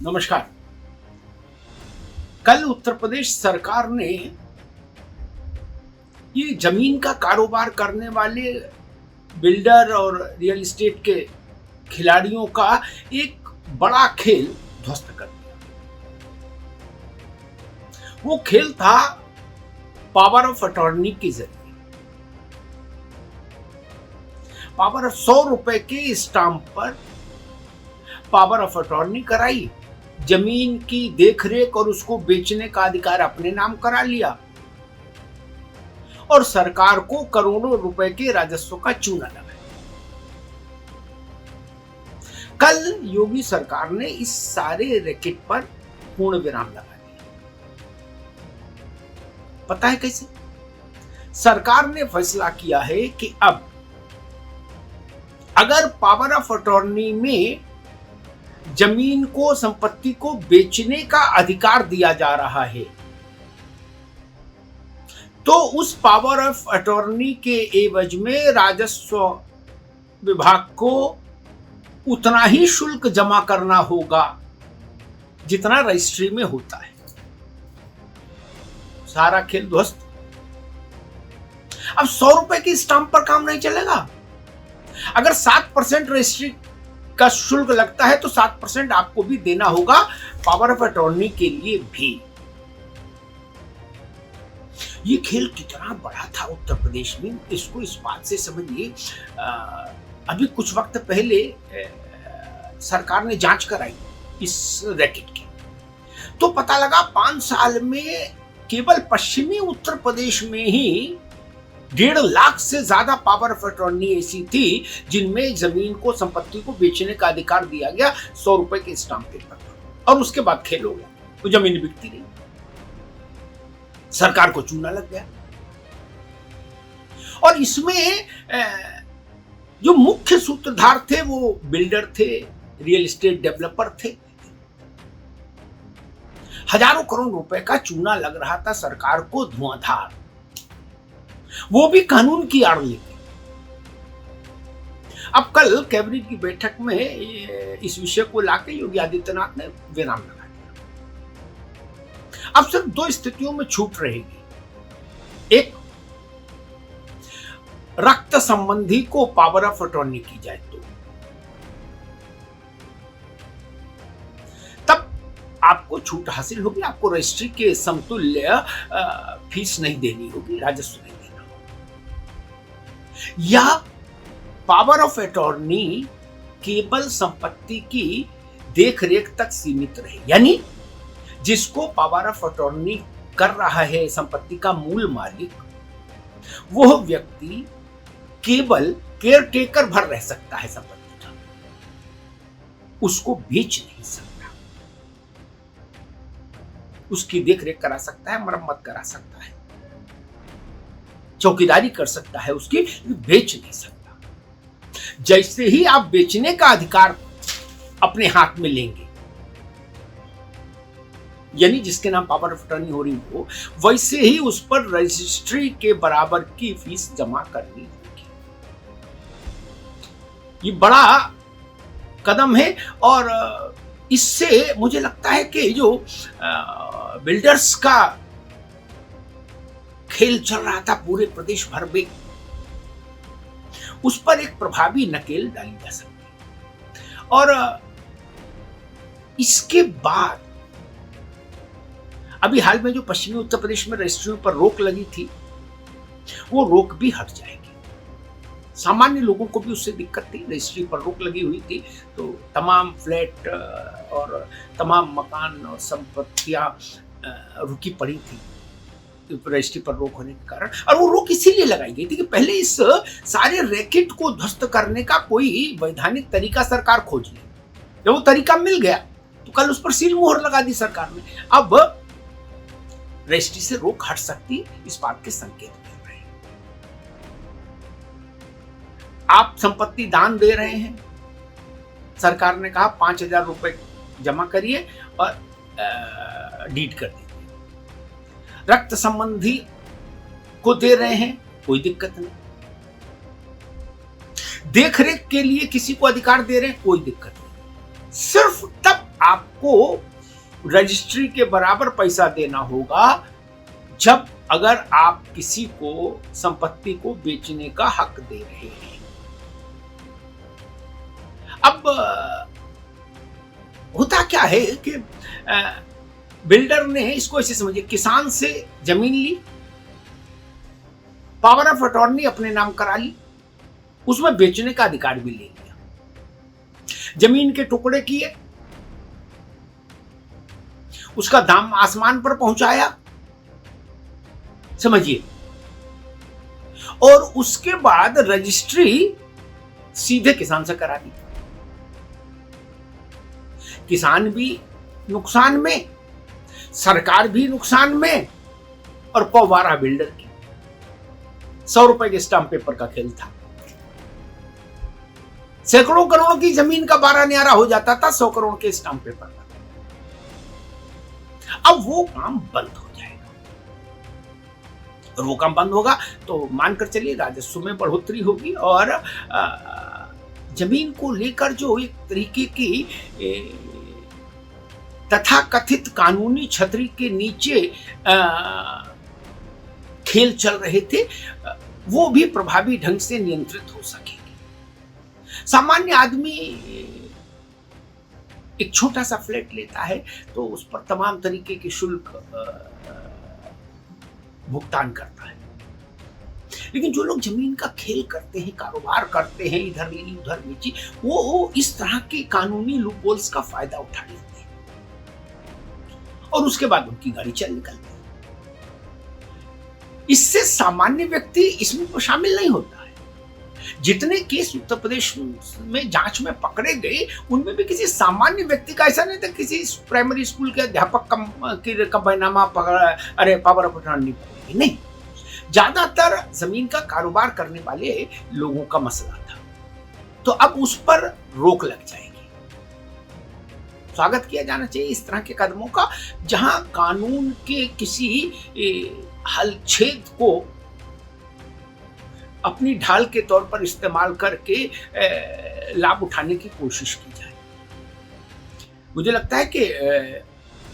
नमस्कार। कल उत्तर प्रदेश सरकार ने ये जमीन का कारोबार करने वाले बिल्डर और रियल एस्टेट के खिलाड़ियों का एक बड़ा खेल ध्वस्त कर दिया। वो खेल था पावर ऑफ अटॉर्नी के जरिए। पावर ऑफ 100 रुपए के स्टाम्प पर पावर ऑफ अटॉर्नी कराई, जमीन की देखरेख और उसको बेचने का अधिकार अपने नाम करा लिया और सरकार को करोड़ों रुपए के राजस्व का चूना लगाया। कल योगी सरकार ने इस सारे रैकेट पर पूर्ण विराम लगा दिया। पता है कैसे? सरकार ने फैसला किया है कि अब अगर पावर ऑफ अटॉर्नी में जमीन को, संपत्ति को बेचने का अधिकार दिया जा रहा है तो उस पावर ऑफ अटॉर्नी के एवज में राजस्व विभाग को उतना ही शुल्क जमा करना होगा जितना रजिस्ट्री में होता है। सारा खेल ध्वस्त। अब 100 रुपए की स्टाम्प पर काम नहीं चलेगा। अगर 7% रजिस्ट्री का शुल्क लगता है तो 7% आपको भी देना होगा पावर ऑफ अटॉर्नी के लिए भी। ये खेल कितना बड़ा था उत्तर प्रदेश में, इसको इस बात से समझिए। अभी कुछ वक्त पहले सरकार ने जांच कराई इस रैकेट की, तो पता लगा 5 साल में केवल पश्चिमी उत्तर प्रदेश में ही 1.5 लाख से ज्यादा पावर ऑफ अटॉर्नी ऐसी थी जिनमें जमीन को, संपत्ति को बेचने का अधिकार दिया गया 100 रुपए के स्टाम्प पेपर पर, और उसके बाद खेल हो गया, तो जमीन बिकती नहीं, सरकार को चूना लग गया। और इसमें जो मुख्य सूत्रधार थे वो बिल्डर थे, रियल एस्टेट डेवलपर थे। हजारों करोड़ रुपए का चूना लग रहा था सरकार को धुआंधार, वो भी कानून की आड़ लेके। अब कल कैबिनेट की बैठक में इस विषय को लाके योगी आदित्यनाथ ने विराम लगा दिया। अब सिर्फ 2 स्थितियों में छूट रहेगी। एक, रक्त संबंधी को पावर ऑफ अटॉर्नी की जाए तो तब आपको छूट हासिल होगी, आपको रजिस्ट्री के समतुल्य फीस नहीं देनी होगी, राजस्व नहीं देना होगा। या पावर ऑफ अटॉर्नी केवल संपत्ति की देखरेख तक सीमित रहे, यानी जिसको पावर ऑफ अटॉर्नी कर रहा है संपत्ति का मूल मालिक, वह व्यक्ति केवल केयर टेकर भर रह सकता है संपत्ति का, उसको बेच नहीं सकता। उसकी देखरेख करा सकता है, मरम्मत करा सकता है, चौकीदारी कर सकता है, उसकी बेच नहीं सकता। जैसे ही आप बेचने का अधिकार अपने हाथ में लेंगे, यानी जिसके नाम पावर ऑफ अटॉर्नी हो रही हो, वैसे ही उस पर रजिस्ट्री के बराबर की फीस जमा करनी होगी। ये बड़ा कदम है और इससे मुझे लगता है कि जो बिल्डर्स का खेल चल रहा था पूरे प्रदेश भर में, उस पर एक प्रभावी नकेल डाली जा सकती है। और इसके बाद अभी हाल में जो पश्चिमी उत्तर प्रदेश में रजिस्ट्रियों पर रोक लगी थी, वो रोक भी हट जाएगी। सामान्य लोगों को भी उससे दिक्कत थी, रजिस्ट्री पर रोक लगी हुई थी, तो तमाम फ्लैट और तमाम मकान और संपत्तियां रुकी पड़ी थी रजिस्ट्री पर रोक होने के कारण। और वो रोक इसीलिए लगाई गई थी कि पहले इस सारे रैकेट को ध्वस्त करने का कोई वैधानिक तरीका सरकार खोज ले। जब वो तरीका मिल गया तो कल उस पर सील मोहर लगा दी सरकार ने। अब रजिस्ट्री से रोक हट सकती, इस बात के संकेत मिल रहे हैं। आप संपत्ति दान दे रहे हैं, सरकार ने कहा 5,000 रुपए जमा करिए और डीड कर दीजिए। रक्त संबंधी को दे रहे हैं, कोई दिक्कत नहीं। देखरेख के लिए किसी को अधिकार दे रहे हैं, कोई दिक्कत नहीं। सिर्फ तब आप आपको रजिस्ट्री के बराबर पैसा देना होगा जब अगर आप किसी को संपत्ति को बेचने का हक दे रहे हैं। अब होता क्या है कि बिल्डर ने इसको ऐसे समझिए, किसान से जमीन ली, पावर ऑफ अटॉर्नी अपने नाम करा ली, उसमें बेचने का अधिकार भी ले लिया, जमीन के टुकड़े किए, उसका दाम आसमान पर पहुंचाया, समझिए, और उसके बाद रजिस्ट्री सीधे किसान से करा दी। किसान भी नुकसान में, सरकार भी नुकसान में, और पौवारा बिल्डर की। 100 रुपए के स्टाम्प पेपर का खेल था। सैकड़ों करोड़ों की जमीन का बारह न्यारा हो जाता था 100 करोड़ के स्टाम्प पेपर पर। अब वो काम बंद हो जाएगा, और वो काम बंद होगा तो मानकर चलिए राजस्व में बढ़ोतरी होगी, और जमीन को लेकर जो एक तरीके की तथाकथित कानूनी छतरी के नीचे खेल चल रहे थे, वो भी प्रभावी ढंग से नियंत्रित हो सकेंगे। सामान्य आदमी एक छोटा सा फ्लैट लेता है तो उस पर तमाम तरीके के शुल्क भुगतान करता है, लेकिन जो लोग जमीन का खेल करते हैं, कारोबार करते हैं, इधर ली उधर बेची, वो इस तरह के कानूनी लूपहोल्स का फायदा उठा लेते हैं, और उसके बाद उनकी गाड़ी चल निकलती है। इससे सामान्य व्यक्ति इसमें शामिल नहीं होता है। जितने केस उत्तर प्रदेश में जांच में पकड़े गए, उनमें भी किसी सामान्य व्यक्ति का ऐसा नहीं था किसी प्राइमरी स्कूल के अध्यापक का बैनामा पावर ऑफ अटॉर्नी नहीं, ज्यादातर जमीन का कारोबार करने वाले लोगों का मसला था। तो अब उस पर रोक लग जाएगी। स्वागत किया जाना चाहिए इस तरह के कदमों का, जहां कानून के किसी हलछेद को अपनी ढाल के तौर पर इस्तेमाल करके लाभ उठाने की कोशिश की जाए। मुझे लगता है कि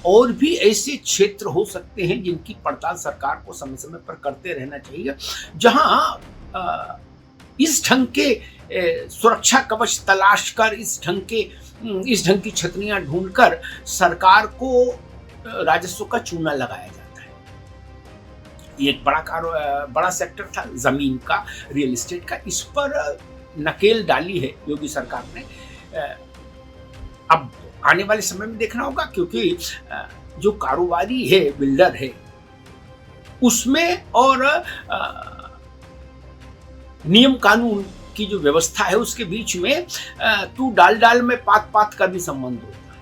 और भी ऐसे क्षेत्र हो सकते हैं जिनकी पड़ताल सरकार को समय समय पर करते रहना चाहिए, जहां इस ढंग के सुरक्षा कवच तलाश कर, इस ढंग की छतरियां ढूंढकर सरकार को राजस्व का चूना लगाया जाता है। ये एक बड़ा सेक्टर था जमीन का, रियल एस्टेट का, इस पर नकेल डाली है योगी सरकार ने। अब आने वाले समय में देखना होगा, क्योंकि जो कारोबारी है, बिल्डर है, उसमें और नियम कानून की जो व्यवस्था है उसके बीच में तू डाल में पात का भी संबंध होता है।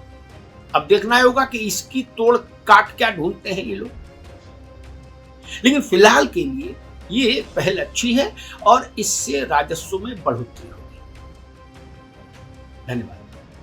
अब देखना होगा कि इसकी तोड़ काट क्या ढूंढते हैं ये लोग, लेकिन फिलहाल के लिए ये पहल अच्छी है और इससे राजस्व में बढ़ोतरी होगी। धन्यवाद।